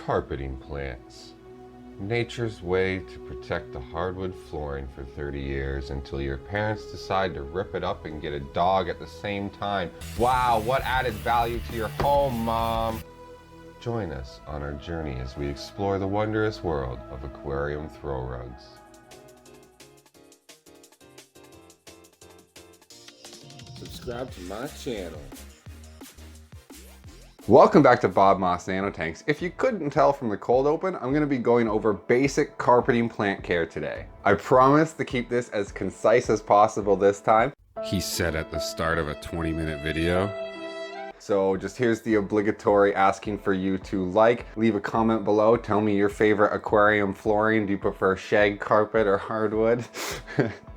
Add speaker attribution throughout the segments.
Speaker 1: Carpeting plants. Nature's way to protect the hardwood flooring for 30 years until your parents decide to rip it up and get a dog at the same time. Wow, what added value to your home, Mom? Join us on our journey as we explore the wondrous world of aquarium throw rugs. Subscribe to my channel.
Speaker 2: Welcome back to Bob Moss Nano Tanks. If you couldn't tell from the cold open, I'm going to be going over basic carpeting plant care today. I promise to keep this as concise as possible this time.
Speaker 1: He said at the start of a 20-minute video.
Speaker 2: So just here's the obligatory asking for you to leave a comment below, tell me your favorite aquarium flooring. Do you prefer shag carpet or hardwood?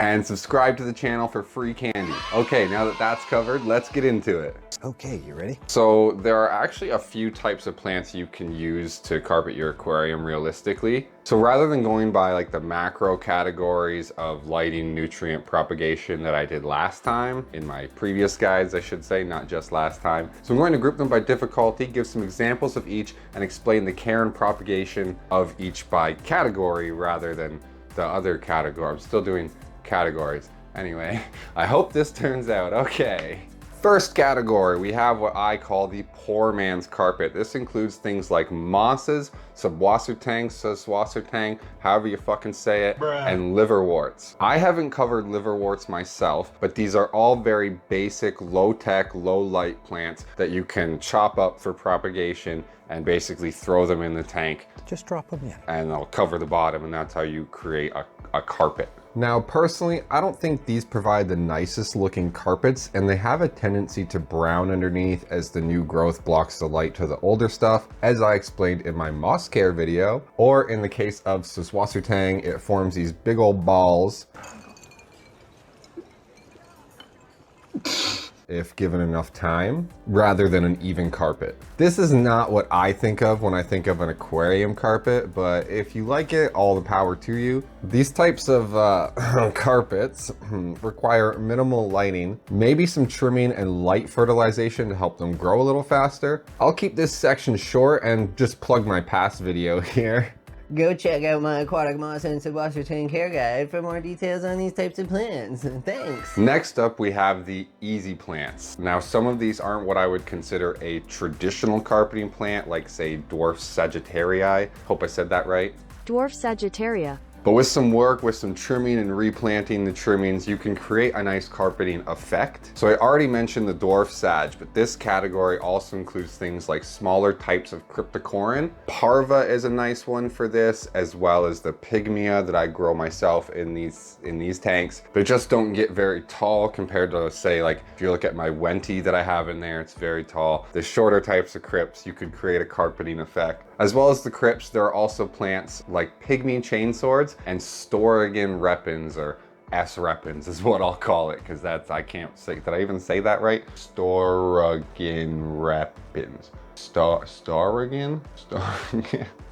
Speaker 2: And subscribe to the channel for free candy. Okay, now that that's covered, let's get into it.
Speaker 3: Okay, you ready?
Speaker 2: So there are actually a few types of plants you can use to carpet your aquarium realistically. So rather than going by like the macro categories of lighting, nutrient propagation that I did last time, in my previous guides I should say, not just last time. So I'm going to group them by difficulty, give some examples of each, and explain the care and propagation of each by category rather than the other category. I'm still doing categories. Anyway, I hope this turns out okay. First category, we have what I call the poor man's carpet. This includes things like mosses, Saswassertang, however you fucking say it, and liverworts. I haven't covered liverworts myself, but these are all very basic, low-tech, low-light plants that you can chop up for propagation and basically throw them in the tank.
Speaker 3: Just drop them in.
Speaker 2: And they'll cover the bottom, and that's how you create a carpet. Now, personally, I don't think these provide the nicest looking carpets, and they have a tendency to brown underneath as the new growth blocks the light to the older stuff, as I explained in my moss care video. Or in the case of Saswassertang, it forms these big old balls if given enough time, rather than an even carpet. This is not what I think of when I think of an aquarium carpet, but if you like it, all the power to you. These types of carpets require minimal lighting, maybe some trimming and light fertilization to help them grow a little faster. I'll keep this section short and just plug my past video here.
Speaker 4: Go check out my aquatic moss and Sagittaria care guide for more details on these types of plants. Thanks.
Speaker 2: Next up, we have the easy plants. Now, some of these aren't what I would consider a traditional carpeting plant, like say Dwarf Sagittaria. Hope I said that right.
Speaker 5: Dwarf Sagittaria.
Speaker 2: But with some work, with some trimming and replanting the trimmings, you can create a nice carpeting effect. So I already mentioned the Dwarf Sag, but this category also includes things like smaller types of cryptocorin. Parva is a nice one for this, as well as the Pygmea that I grow myself in these tanks. They just don't get very tall compared to, say, like if you look at my Wenti that I have in there, it's very tall. The shorter types of crypts, you could create a carpeting effect. As well as the crypts, there are also plants like pygmy chainswords and Storrigan repens, or S repens is what I'll call it, because that's, I can't say, did I even say that right? Storrigan repens. Storrigan?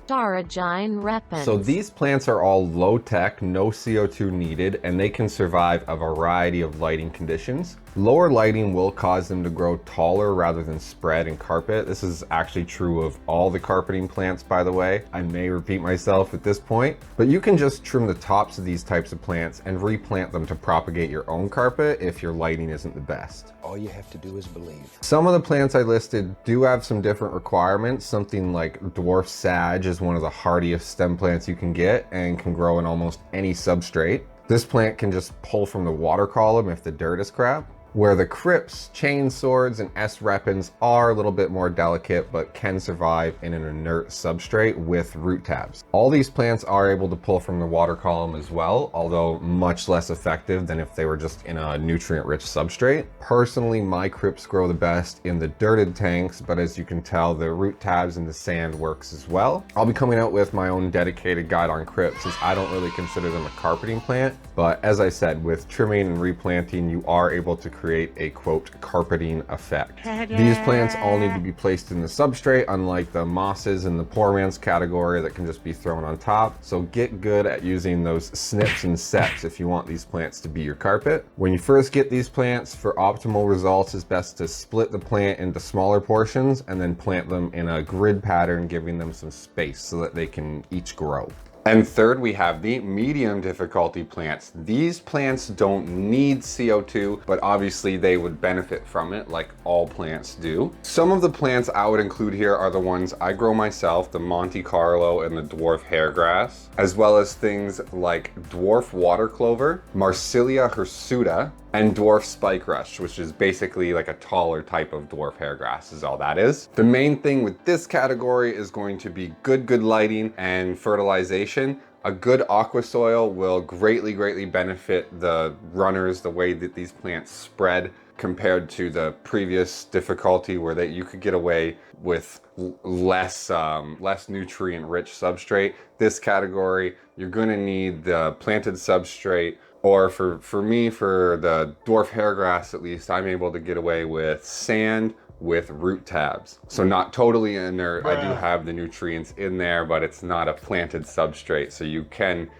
Speaker 5: Staragine repens.
Speaker 2: So these plants are all low tech, no CO2 needed, and they can survive a variety of lighting conditions. Lower lighting will cause them to grow taller rather than spread and carpet. This is actually true of all the carpeting plants, by the way. I may repeat myself at this point, but you can just trim the tops of these types of plants and replant them to propagate your own carpet if your lighting isn't the best.
Speaker 3: All you have to do is believe.
Speaker 2: Some of the plants I listed do have some different requirements. Something like Dwarf Sag is one of the hardiest stem plants you can get and can grow in almost any substrate. This plant can just pull from the water column if the dirt is crap. Where the crypts, chainswords, and S repens are a little bit more delicate but can survive in an inert substrate with root tabs. All these plants are able to pull from the water column as well, although much less effective than if they were just in a nutrient-rich substrate. Personally, my crypts grow the best in the dirted tanks, but as you can tell, the root tabs in the sand works as well. I'll be coming out with my own dedicated guide on crypts, since I don't really consider them a carpeting plant, but as I said, with trimming and replanting, you are able to create a quote carpeting effect. These plants all need to be placed in the substrate, unlike the mosses in the poor man's category that can just be thrown on top. So get good at using those snips and seps if you want these plants to be your carpet. When you first get these plants, for optimal results, it's best to split the plant into smaller portions and then plant them in a grid pattern, giving them some space so that they can each grow. And third, we have the medium difficulty plants. These plants don't need CO2, but obviously they would benefit from it like all plants do. Some of the plants I would include here are the ones I grow myself, the Monte Carlo and the Dwarf Hairgrass, as well as things like Dwarf Water Clover, Marsilia hirsuta, and Dwarf Spike Rush, which is basically like a taller type of dwarf hairgrass is all that is. The main thing with this category is going to be good lighting and fertilization. A good aqua soil will greatly benefit the runners, the way that these plants spread compared to the previous difficulty where you could get away with less nutrient rich substrate. This category, you're gonna need the planted substrate, or for me, for the dwarf hairgrass at least, I'm able to get away with sand with root tabs. So not totally inert, I do have the nutrients in there, but it's not a planted substrate. So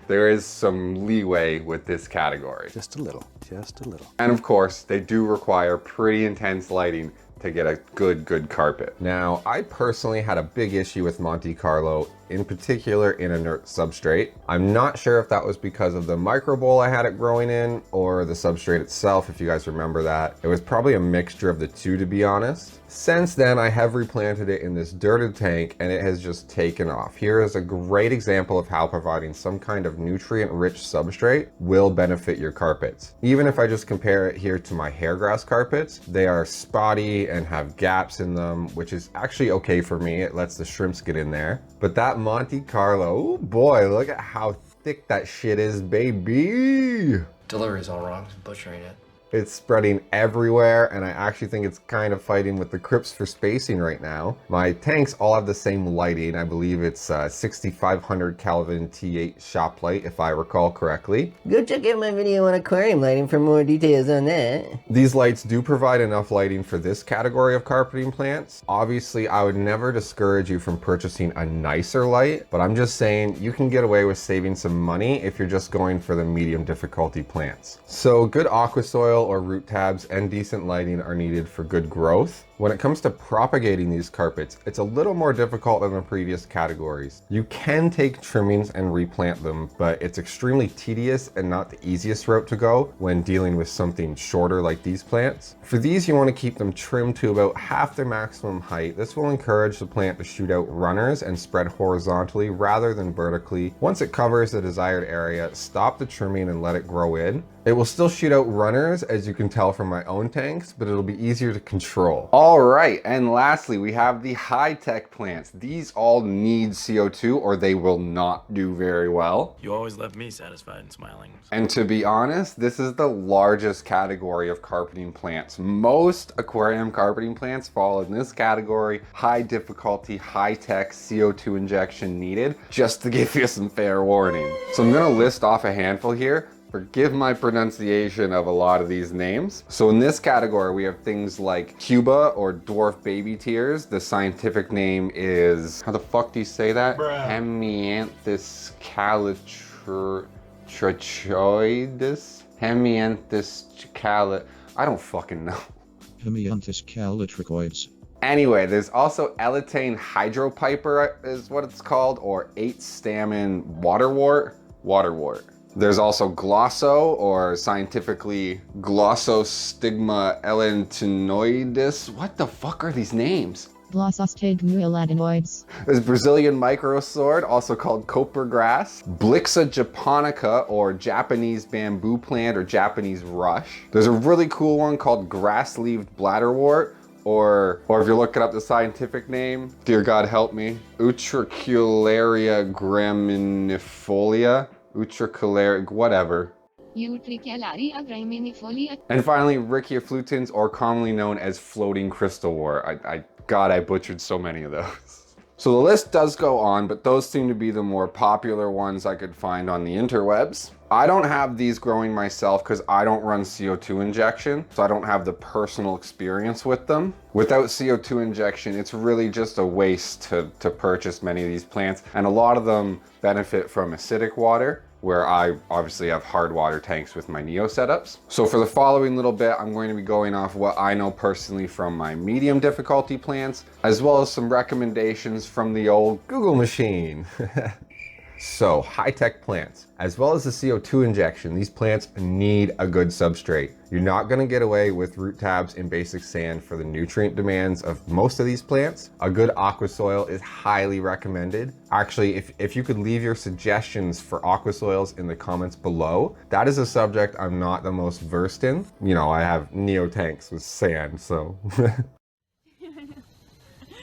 Speaker 2: there is some leeway with this category.
Speaker 3: Just a little, just a little.
Speaker 2: And of course, they do require pretty intense lighting to get a good carpet. Now, I personally had a big issue with Monte Carlo, in particular in inert substrate. I'm not sure if that was because of the micro bowl I had it growing in or the substrate itself, if you guys remember that. It was probably a mixture of the two, to be honest. Since then, I have replanted it in this dirted tank and it has just taken off. Here is a great example of how providing some kind of nutrient-rich substrate will benefit your carpets. Even if I just compare it here to my hairgrass carpets, they are spotty and have gaps in them, which is actually okay for me. It lets the shrimps get in there. But that Monte Carlo, oh boy, look at how thick that shit is, baby.
Speaker 6: Delivery's all wrong, butchering it.
Speaker 2: It's spreading everywhere, and I actually think it's kind of fighting with the crypts for spacing right now. My tanks all have the same lighting. I believe it's 6500 Kelvin T8 shop light, if I recall correctly.
Speaker 4: Go check out my video on aquarium lighting for more details on that.
Speaker 2: These lights do provide enough lighting for this category of carpeting plants. Obviously, I would never discourage you from purchasing a nicer light, but I'm just saying you can get away with saving some money if you're just going for the medium difficulty plants. So good aqua soil or root tabs and decent lighting are needed for good growth. When it comes to propagating these carpets, it's a little more difficult than the previous categories. You can take trimmings and replant them, but it's extremely tedious and not the easiest route to go when dealing with something shorter like these plants. For these, you want to keep them trimmed to about half their maximum height. This will encourage the plant to shoot out runners and spread horizontally rather than vertically. Once it covers the desired area, stop the trimming and let it grow in. It will still shoot out runners, as you can tell from my own tanks, but it'll be easier to control. All right, and lastly, we have the high-tech plants. These all need CO2 or they will not do very well.
Speaker 6: You always left me satisfied and smiling.
Speaker 2: And to be honest, this is the largest category of carpeting plants. Most aquarium carpeting plants fall in this category: high difficulty, high-tech, CO2 injection needed, just to give you some fair warning. So I'm gonna list off a handful here. Forgive my pronunciation of a lot of these names. So in this category, we have things like Cuba or dwarf baby tears. The scientific name is, how the fuck do you say that? Hemianthus calitrichoides? Hemianthus calit... I don't fucking know.
Speaker 7: Hemianthus calitrichoides.
Speaker 2: Anyway, there's also Elitane hydropiper is what it's called, or 8-stamen waterwort. There's also Glosso, or scientifically Glossostigma elantinoides. What the fuck are these names?
Speaker 5: Glossostigmuelatinoids.
Speaker 2: There's Brazilian microsword, also called copper grass. Blixa japonica, or Japanese bamboo plant, or Japanese rush. There's a really cool one called grass-leaved bladderwort, or if you're looking up the scientific name, dear God help me, Utricularia graminifolia. Utricularia, whatever.
Speaker 8: Utricularia graminifolia.
Speaker 2: And finally, Ricciaflutans, or commonly known as floating crystal wort. God, I butchered so many of those. So the list does go on, but those seem to be the more popular ones I could find on the interwebs. I don't have these growing myself because I don't run CO2 injection, so I don't have the personal experience with them. Without CO2 injection, it's really just a waste to purchase many of these plants, and a lot of them benefit from acidic water, where I obviously have hard water tanks with my Neo setups. So for the following little bit, I'm going to be going off what I know personally from my medium difficulty plants, as well as some recommendations from the old Google machine. So high-tech plants, as well as the CO2 injection, these plants need a good substrate. You're not gonna get away with root tabs in basic sand for the nutrient demands of most of these plants. A good aqua soil is highly recommended. Actually, if you could leave your suggestions for aqua soils in the comments below, that is a subject I'm not the most versed in. You know, I have Neo tanks with sand, so.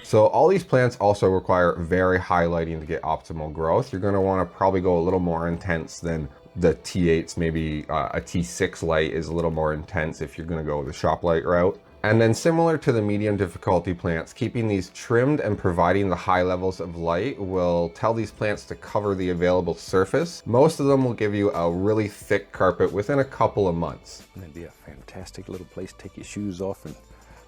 Speaker 2: So all these plants also require very high lighting to get optimal growth. You're gonna wanna probably go a little more intense than the T8s, maybe a T6 light is a little more intense if you're gonna go the shop light route. And then similar to the medium difficulty plants, keeping these trimmed and providing the high levels of light will tell these plants to cover the available surface. Most of them will give you a really thick carpet within a couple of months.
Speaker 3: That'd be a fantastic little place to take your shoes off and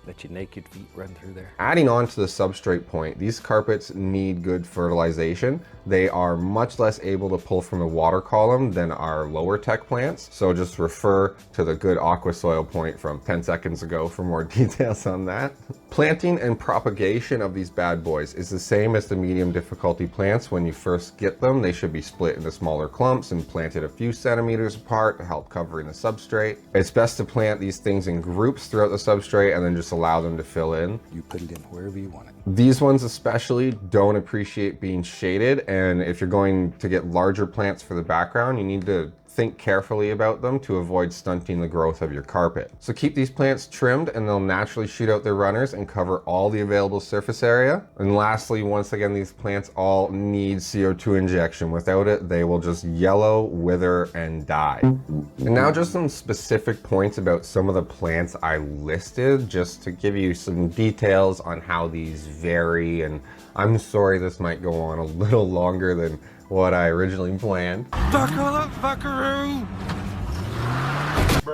Speaker 3: let your naked feet run through there.
Speaker 2: Adding on to the substrate point, these carpets need good fertilization. They are much less able to pull from the water column than our lower tech plants. So just refer to the good aqua soil point from 10 seconds ago for more details on that. Planting and propagation of these bad boys is the same as the medium difficulty plants. When you first get them, they should be split into smaller clumps and planted a few centimeters apart to help covering the substrate. It's best to plant these things in groups throughout the substrate and then just allow them to fill in.
Speaker 3: You put it in wherever you want it.
Speaker 2: These ones especially don't appreciate being shaded, and if you're going to get larger plants for the background, you need to think carefully about them to avoid stunting the growth of your carpet. So keep these plants trimmed and they'll naturally shoot out their runners and cover all the available surface area. And lastly, once again, these plants all need CO2 injection. Without it, they will just yellow, wither, and die. And now just some specific points about some of the plants I listed, just to give you some details on how these vary. And I'm sorry this might go on a little longer than what I originally planned.
Speaker 3: Buckle up, buckaroo!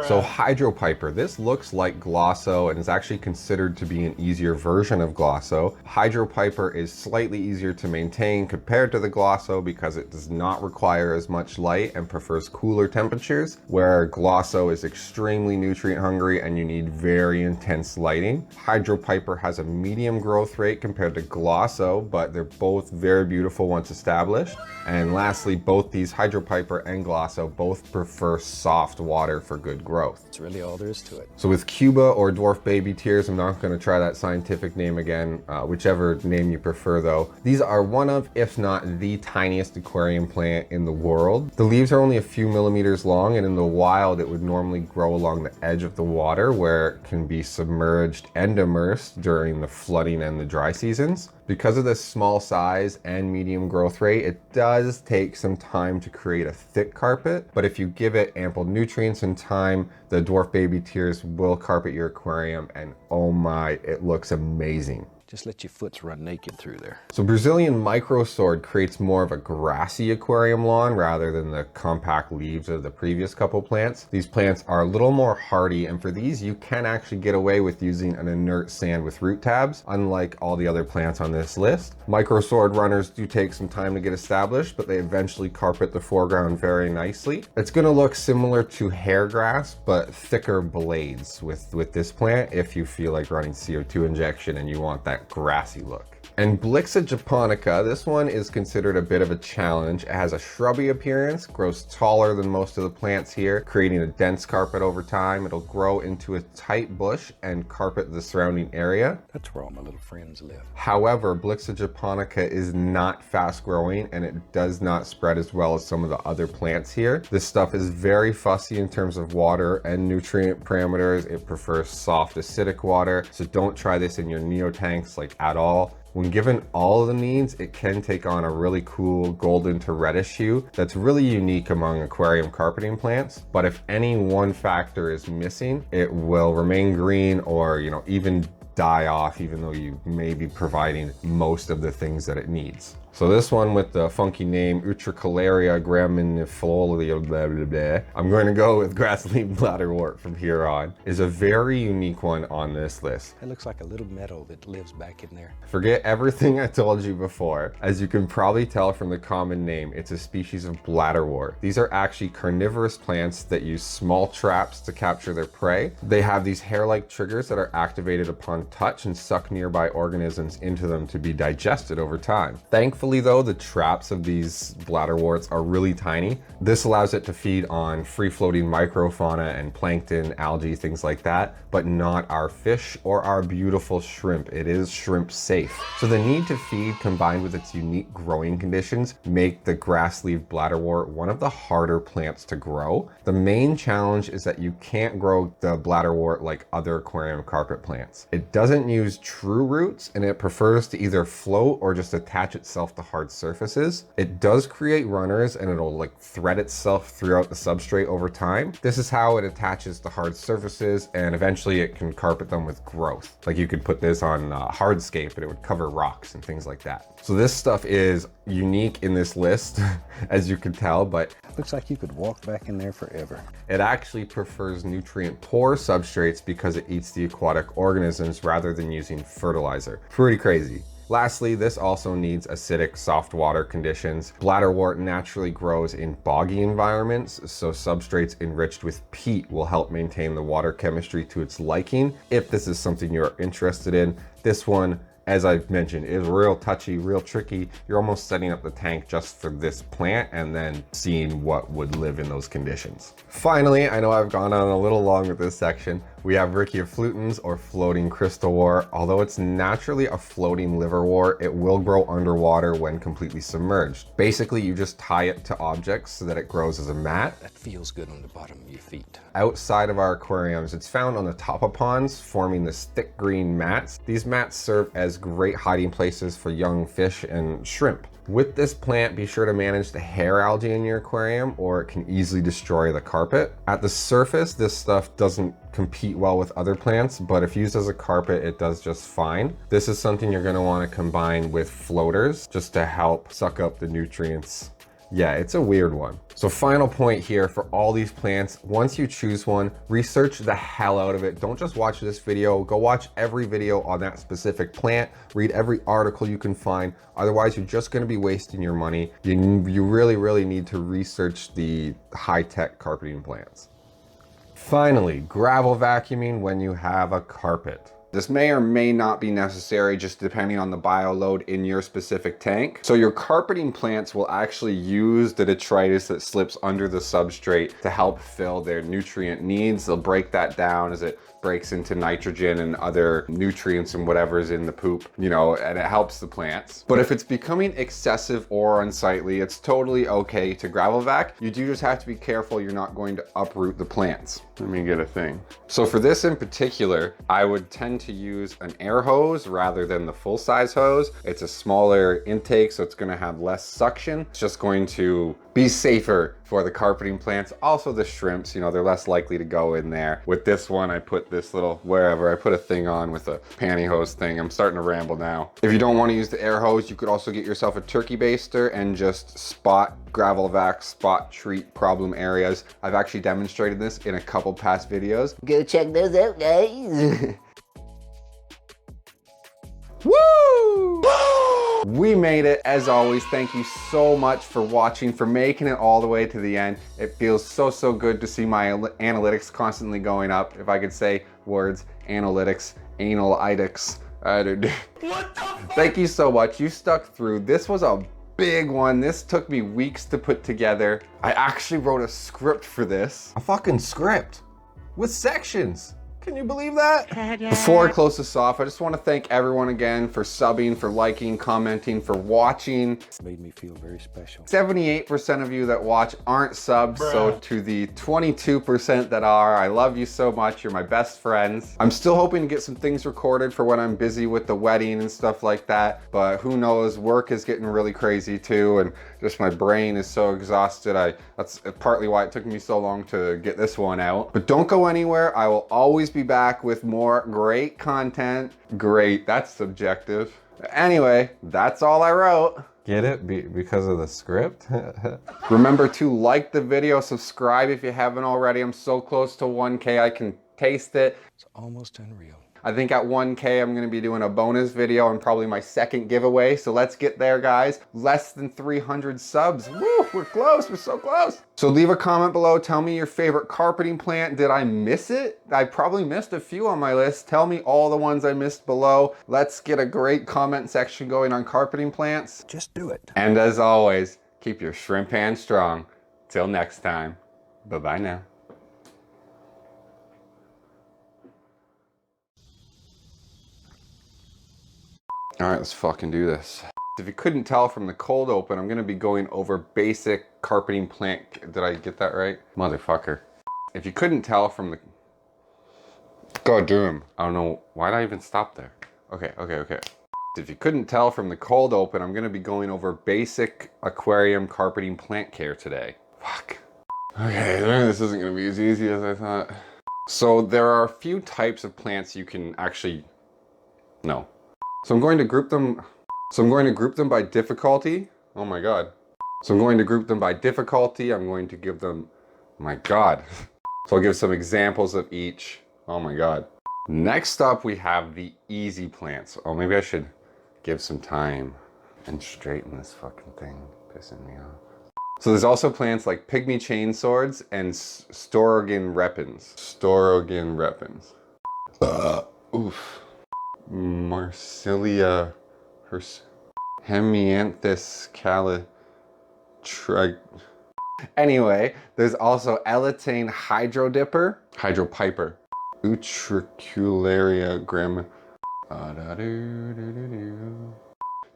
Speaker 2: So Hydropiper, this looks like Glosso and is actually considered to be an easier version of Glosso. Hydropiper is slightly easier to maintain compared to the Glosso because it does not require as much light and prefers cooler temperatures, where Glosso is extremely nutrient hungry and you need very intense lighting. Hydropiper has a medium growth rate compared to Glosso, but they're both very beautiful once established. And lastly, both these Hydropiper and Glosso both prefer soft water for good growth.
Speaker 3: That's really all there is to it.
Speaker 2: So with Cuba or Dwarf baby tears, I'm not going to try that scientific name again, whichever name you prefer though. These are one of, if not the tiniest aquarium plant in the world. The leaves are only a few millimeters long, and in the wild it would normally grow along the edge of the water where it can be submerged and immersed during the flooding and the dry seasons. Because of this small size and medium growth rate, it does take some time to create a thick carpet, but if you give it ample nutrients and time, the Dwarf baby tears will carpet your aquarium, and oh my, it looks amazing.
Speaker 3: Just let your foots run naked through there.
Speaker 2: So Brazilian microsword creates more of a grassy aquarium lawn rather than the compact leaves of the previous couple plants. These plants are a little more hardy, and for these you can actually get away with using an inert sand with root tabs, unlike all the other plants on this list. Microsword runners do take some time to get established, but they eventually carpet the foreground very nicely. It's going to look similar to hairgrass, but thicker blades with this plant if you feel like running CO2 injection and you want that grassy look. And Blixa japonica, this one is considered a bit of a challenge. It has a shrubby appearance, grows taller than most of the plants here, creating a dense carpet over time. It'll grow into a tight bush and carpet the surrounding area.
Speaker 3: That's where all my little friends live.
Speaker 2: However, Blixa japonica is not fast growing and it does not spread as well as some of the other plants here. This stuff is very fussy in terms of water and nutrient parameters. It prefers soft acidic water, so don't try this in your Neo tanks like at all. When given all of the needs, it can take on a really cool golden to reddish hue that's really unique among aquarium carpeting plants. But if any one factor is missing, it will remain green or, even die off even though you may be providing most of the things that it needs. So this one with the funky name, Utricularia graminifolia, blah, blah, blah. I'm going to go with grass leaf bladderwort from here on, is a very unique one on this list.
Speaker 3: It looks like a little meadow that lives back in there.
Speaker 2: Forget everything I told you before. As you can probably tell from the common name, it's a species of bladderwort. These are actually carnivorous plants that use small traps to capture their prey. They have these hair-like triggers that are activated upon touch and suck nearby organisms into them to be digested over time. Thankfully though, the traps of these bladderworts are really tiny. This allows it to feed on free-floating microfauna and plankton, algae, things like that, but not our fish or our beautiful shrimp. It is shrimp safe. So the need to feed combined with its unique growing conditions make the grass leaf bladderwort one of the harder plants to grow. The main challenge is that you can't grow the bladderwort like other aquarium carpet plants. It doesn't use true roots and it prefers to either float or just attach itself to hard surfaces. It does create runners and it'll like thread itself throughout the substrate over time. This is how it attaches to hard surfaces and eventually it can carpet them with growth. Like you could put this on hardscape and it would cover rocks and things like that. So this stuff is unique in this list, as you can tell, but
Speaker 3: Looks like you could walk back in there forever.
Speaker 2: it actually prefers nutrient poor substrates because it eats the aquatic organisms rather than using fertilizer. Pretty crazy. Lastly, this also needs acidic soft water conditions. Bladderwort naturally grows in boggy environments, so substrates enriched with peat will help maintain the water chemistry to its liking. If this is something you're interested in, this one, as I've mentioned, is real touchy, real tricky. You're almost setting up the tank just for this plant and then seeing what would live in those conditions. Finally, I know I've gone on a little long with this section. We have Riccioflutens or floating crystalwort. Although it's naturally a floating liverwort, it will grow underwater when completely submerged. Basically, you just tie it to objects so that it grows as a mat.
Speaker 3: That feels good on the bottom of your feet.
Speaker 2: Outside of our aquariums, it's found on the top of ponds, forming this thick green mats. These mats serve as great hiding places for young fish and shrimp. With this plant, be sure to manage the hair algae in your aquarium or it can easily destroy the carpet. At the surface, this stuff doesn't compete well with other plants, but if used as a carpet, it does just fine. This is something you're gonna wanna combine with floaters just to help suck up the nutrients. Yeah, it's a weird one. So final point here for all these plants, once you choose one, research the hell out of it. Don't just watch this video, go watch every video on that specific plant, read every article you can find. Otherwise, you're just gonna be wasting your money. You really need to research the high-tech carpeting plants. Finally, gravel vacuuming when you have a carpet. This may or may not be necessary just depending on the bio load in your specific tank. So your carpeting plants will actually use the detritus that slips under the substrate to help fill their nutrient needs. They'll break that down as it breaks into nitrogen and other nutrients and whatever's in the poop, you know, and it helps the plants. But if it's becoming excessive or unsightly, it's totally okay to gravel vac. You do just have to be careful you're not going to uproot the plants. Let me get a thing. So for this in particular, I would tend to use an air hose rather than the full size hose. It's a smaller intake, so it's gonna have less suction. It's just going to be safer for the carpeting plants. Also the shrimps, you know, they're less likely to go in there. With this one, I put this little, wherever, I put a thing on with a pantyhose thing. I'm starting to ramble now. If you don't want to use the air hose, you could also get yourself a turkey baster and just spot gravel vac, spot treat problem areas. I've actually demonstrated this in a couple past videos.
Speaker 4: Go check those out, guys.
Speaker 2: Woo! We made it. As always, thank you so much for watching, for making it all the way to the end. It feels so good to see my analytics constantly going up. If I could say words, analytics, analytics. What the fuck? Thank you so much. You stuck through. This was a big one. This took me weeks to put together. I actually wrote a script for this. A fucking script with sections. Can you believe that? Before I close this off, I just want to thank everyone again for subbing, for liking, commenting, for watching.
Speaker 3: It made me feel very special.
Speaker 2: 78% of you that watch aren't subbed, so to the 22% that are, I love you so much. You're my best friends. I'm still hoping to get some things recorded for when I'm busy with the wedding and stuff like that, but who knows, work is getting really crazy too, and Just my brain is so exhausted. That's partly why it took me so long to get this one out. But don't go anywhere. I will always be back with more great content. Great, that's subjective. Anyway, that's all I wrote.
Speaker 1: Get it? Because of the script?
Speaker 2: Remember to like the video, subscribe if you haven't already. I'm so close to 1K, I can taste it.
Speaker 3: It's almost unreal.
Speaker 2: I think at 1K, I'm gonna be doing a bonus video and probably my second giveaway. So let's get there, guys. Less than 300 subs. Woo, we're close, we're so close. So leave a comment below. Tell me your favorite carpeting plant. Did I miss it? I probably missed a few on my list. Tell me all the ones I missed below. Let's get a great comment section going on carpeting plants.
Speaker 3: Just do it.
Speaker 2: And as always, keep your shrimp hands strong. Till next time, bye-bye now. All right, let's fucking do this. If you couldn't tell from the cold open, I'm gonna be going over basic carpeting plant. Did I get that right? Motherfucker. If you couldn't tell from the... God damn. I don't know, why did I even stop there? Okay. If you couldn't tell from the cold open, I'm gonna be going over basic aquarium carpeting plant care today. Fuck. Okay, this isn't gonna be as easy as I thought. So there are a few types of plants you can actually... No. So I'm going to group them by difficulty. Oh my God. So I'm going to group them by difficulty. I'm going to give them, my God. So I'll give some examples of each. Oh my God. Next up, we have the easy plants. Oh, maybe I should give some time and straighten this fucking thing, pissing me off. So there's also plants like pygmy chain swords and Storogan repens. Oof. Marsilia Hemianthus Anyway, there's also Elatane hydropiper, Utricularia grama,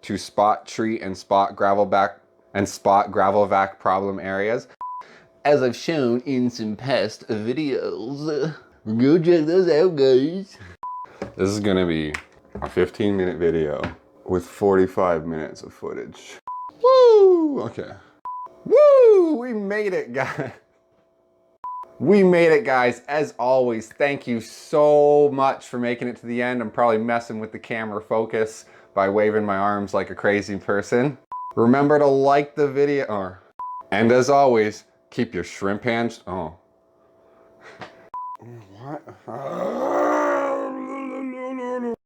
Speaker 2: to spot tree and spot gravelback problem areas, as I've shown in some past videos. Go check those out, guys. This is gonna be a 15-minute video with 45 minutes of footage. Woo! Okay. Woo! We made it, guys. We made it, guys. As always, thank you so much for making it to the end. I'm probably messing with the camera focus by waving my arms like a crazy person. Remember to like the video, and as always, keep your shrimp hands. Oh. What?